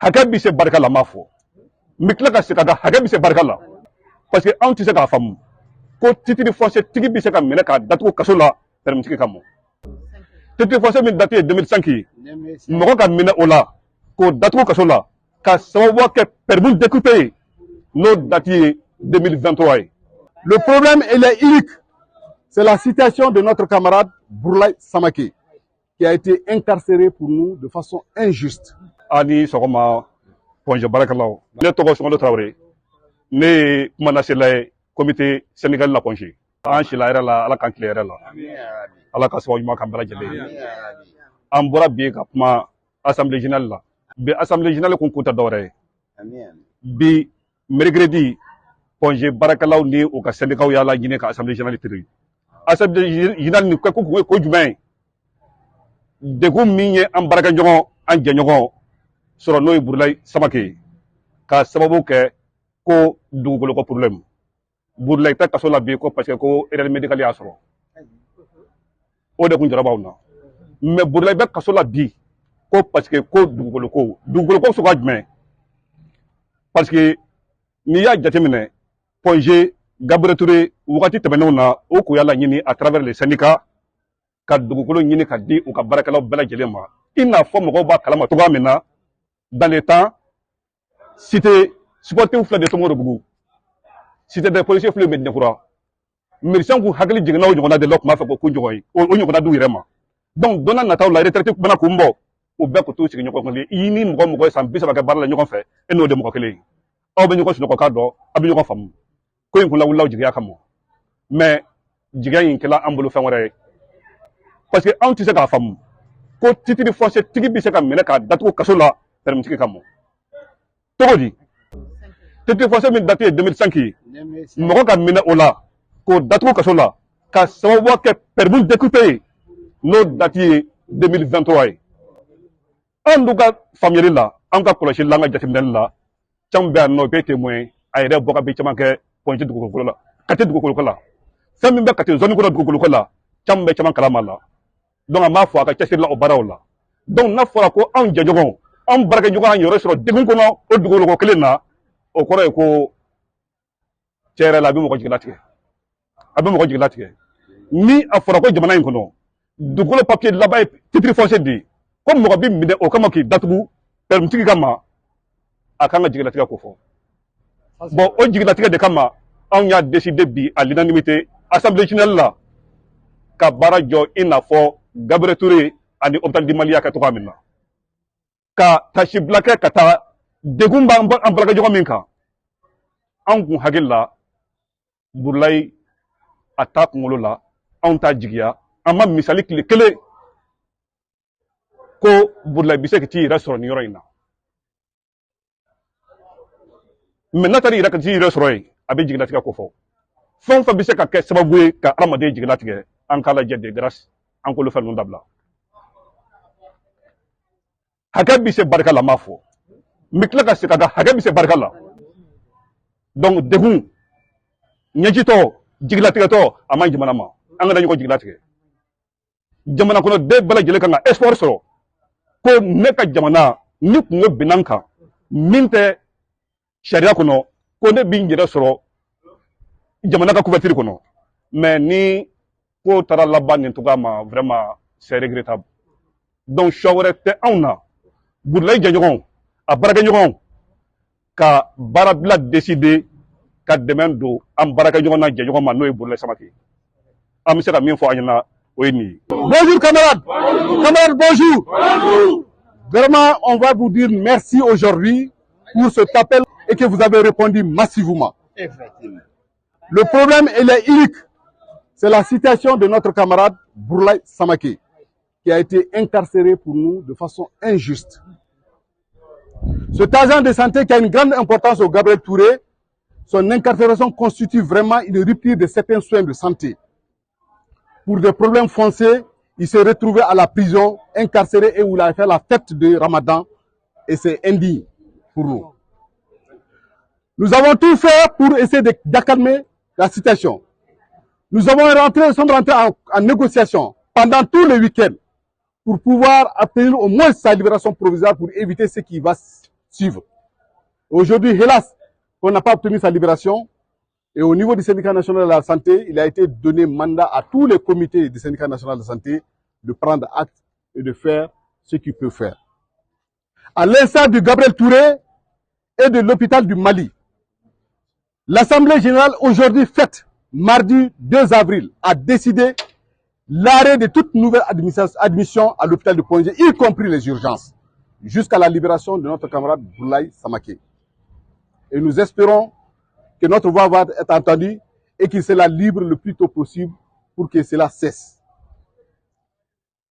hakɛ bɛ se barika la m'a fɔ n bɛ tila ka segin ka da hakɛ bɛ se barika la parce que anw tɛ se k'a faamu ko titre foncier tigi bɛ se ka minɛ k'a datugu kaso la permis tigi kama titre foncier min date ye 2005 ye mɔgɔ ka minɛ o la k'o datugu kaso la ka sababu kɛ permis découpé ye n'o date ye 2023 ye. Le problème il est unique, c'est la situation de notre camarade Bourlaye Samaké qui a été incarcéré pour nous de façon injuste. Ani sɔgɔma Ponge barakalaw ne tɔgɔ Sunkalo Tarawele ne ye kuma lasela ye comité Sénégal la Ponge an sila yɛrɛ la ala k'an tile yɛrɛ la ala ka sababu ɲuman k'an bɛɛ lajɛlen ye an bɔra bi ka kuma assemblée générale la bi assemblée générale kun tɛ dɔwɛrɛ ye bi mercredi Ponge barakalaw ni u ka syndicat y'a la ɲini ka assemblée générale tiri assemblée générale ni ko jumɛn ye degun min ye an baarakɛɲɔgɔn an jɛɲɔgɔn sɔrɔ n'o ye Bourlaye Samaké ka sababu kɛ ko dugukolo ko problème Bourlaye tɛ kaso la bi ko parce que ko erreur médicale y'a sɔrɔ o de kun jɔrɔ b'aw na mais Bourlaye bɛ kaso la bi ko parce que ko dugukolo ko suguya jumɛn parce que n'i y'a jateminɛ Ponge Gabriel Touré wagati tɛmɛnenw na o kun y'a laɲini à travers les syndicats ka dugukolo ɲini ka di u ka baarakɛlaw bɛɛ lajɛlen ma i n'a fɔ mɔgɔw b'a kalama cogoya min na dans les temps cité sportif filɛ de Tomorobugu cité des policiers filɛ Médinakura médecin kun hakili jiginna o ɲɔgɔnna de la kuma fɛ ko ɲɔgɔn ye o ɲɔgɔnna d'u yɛrɛ ma donc don n'a nataw la retraité bɛna kun bɔ u bɛɛ kun t'u sigi ɲɔgɔn kan i ni mɔgɔ ye san 30 kɛ baara la ɲɔgɔn fɛ e n'o de mɔgɔ kelen ye aw bɛ ɲɔgɔn sunɔgɔ k'a dɔn aw bɛ ɲɔgɔn faamu ko in kun lawulila jigiya kama mais jigiya in kɛla an bolo fɛn wɛrɛ ye parce que anw tɛ se k'a faamu ko titre foncier tigi bɛ se ka minɛ k'a datugu kaso la permis tigi kama cogo di titre foncier min date ye 2005 ye mɔgɔ ka minɛ o la k'o datugu kaso la ka sababu kɛ permis découpé ye n'o date ye 2023 ye an dun ka faamuyali la an ka kɔlɔsili la an ka jateminɛli la caman bɛ yan nɔ bɛɛ témoin a yɛrɛ bɔ ka bɛ caman kɛ Ponge dugukolo la Kati dugukolo ko la fɛn min bɛ Kati zone kɔnɔ dugukolo ko la caman bɛ caman kalama la donc an b'a fɔ a ka cɛsiri la o baaraw la donc n'a fɔra ko anw jɛɲɔgɔn anw baarakɛɲɔgɔn an yɛrɛ sɔrɔ degun kɔnɔ o dugukolo kelen na o kɔrɔ ye ko cɛ yɛrɛ la a bɛ mɔgɔ jigi latigɛ ni a fɔra ko jamana in kɔnɔ dugukolo papier laban ye titre foncier de ko mɔgɔ bɛ minɛ o kama k'i datugu permis tigi kama a kan ka jigilatigɛ ko fɔ bon o jigilatigɛ de kama anw y'a décidé bi à l'unanimité assemblée générale la ka baara jɔ i n'a fɔ Gabriel Touré ani hôpital du Mali y'a kɛ cogoya min na ka tasi bila kɛ ka taa degun b'an baarakɛɲɔgɔn min kan anw kun hakili la Bourlaye a t'a kunkolo la anw t'a jigiya an ma misali tile kelen ko Bourlaye bɛ se ka t'i yɛrɛ sɔrɔ nin yɔrɔ in na mais n'a taara i yɛrɛ ka t'i yɛrɛ sɔrɔ yen a bɛ jigilatigɛ ko fɔ fɛn o fɛn bɛ se ka kɛ sababu ye ka adamaden jigilatigɛ an k'a lajɛ de grâce an k'olu fɛn ninnu dabila hakɛ bɛ se barika la m'a fɔ n bɛ tila ka segin ka da hakɛ bɛ se barika la donc degun ɲɛjitɔ jigilatigɛtɔ a man ɲi jamana ma an kana ɲɔgɔn jigilatigɛ jamana kɔnɔden bɛɛ lajɛlen kan ka espoir sɔrɔ ko ne ka jamana ni kungo binna n kan min tɛ sariya kɔnɔ ko ne bɛ n yɛrɛ sɔrɔ jamana ka couverture kɔnɔ mais ni ko taara laban nin cogoya ma vraiment c'est regrettable donc choix wɛrɛ tɛ anw na Bourlaye jɛɲɔgɔnw a baarakɛɲɔgɔnw ka baara bila décider ka dɛmɛ don an baarakɛɲɔgɔn na jɛɲɔgɔn ma n'o ye Bourlaye Samaké an bɛ se ka min fɔ an ɲɛna o ye nin ye. Bonjour camarades, camarades bonjour. Vraiment on va vous dire merci aujourd'hui pour cet appel et que vous avez répondu massivement. Effectivement. Le problème il est unique, c'est la situation de notre camarade Bourlaye Samaké qui a été incarcéré pour nous de façon injuste. Cet agent de santé qui a une grande importance au Gabriel Touré, son incarcération constitue vraiment une rupture de certains soins de santé. Pour des problèmes fonciers, il s'est retrouvé à la prison, incarcéré et où il a fait la fête de Ramadan et c'est indigne pour nous. Nous avons tout fait pour essayer d'accalmer la situation. Nous sommes rentrés en négociation pendant tous les week-ends pour pouvoir obtenir au moins sa libération provisoire pour éviter ce qui va suivre. Aujourd'hui, hélas, on n'a pas obtenu sa libération. Et au niveau du syndicat national de la santé, il a été donné mandat à tous les comités du syndicat national de la santé de prendre acte et de faire ce qu'ils peuvent faire. À l'instar de Gabriel Touré et de l'hôpital du Mali, l'Assemblée générale aujourd'hui faite, mardi 2 avril, a décidé l'arrêt de toute nouvelle admission à l'hôpital de Pongé, y compris les urgences, jusqu'à la libération de notre camarade Boulaye Samaké. Et nous espérons que notre voix va être entendue et qu'il sera libre le plus tôt possible pour que cela cesse.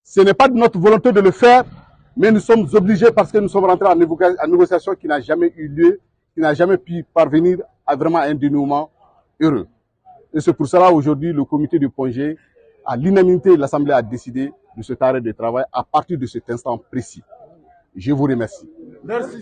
Ce n'est pas de notre volonté de le faire, mais nous sommes obligés parce que nous sommes rentrés en négociation qui n'a jamais eu lieu, qui n'a jamais pu parvenir à vraiment un dénouement heureux. Et c'est pour cela aujourd'hui le comité de Pongé, à l'unanimité de l'Assemblée, a décidé de cet arrêt de travail à partir de cet instant précis. Je vous remercie. Merci.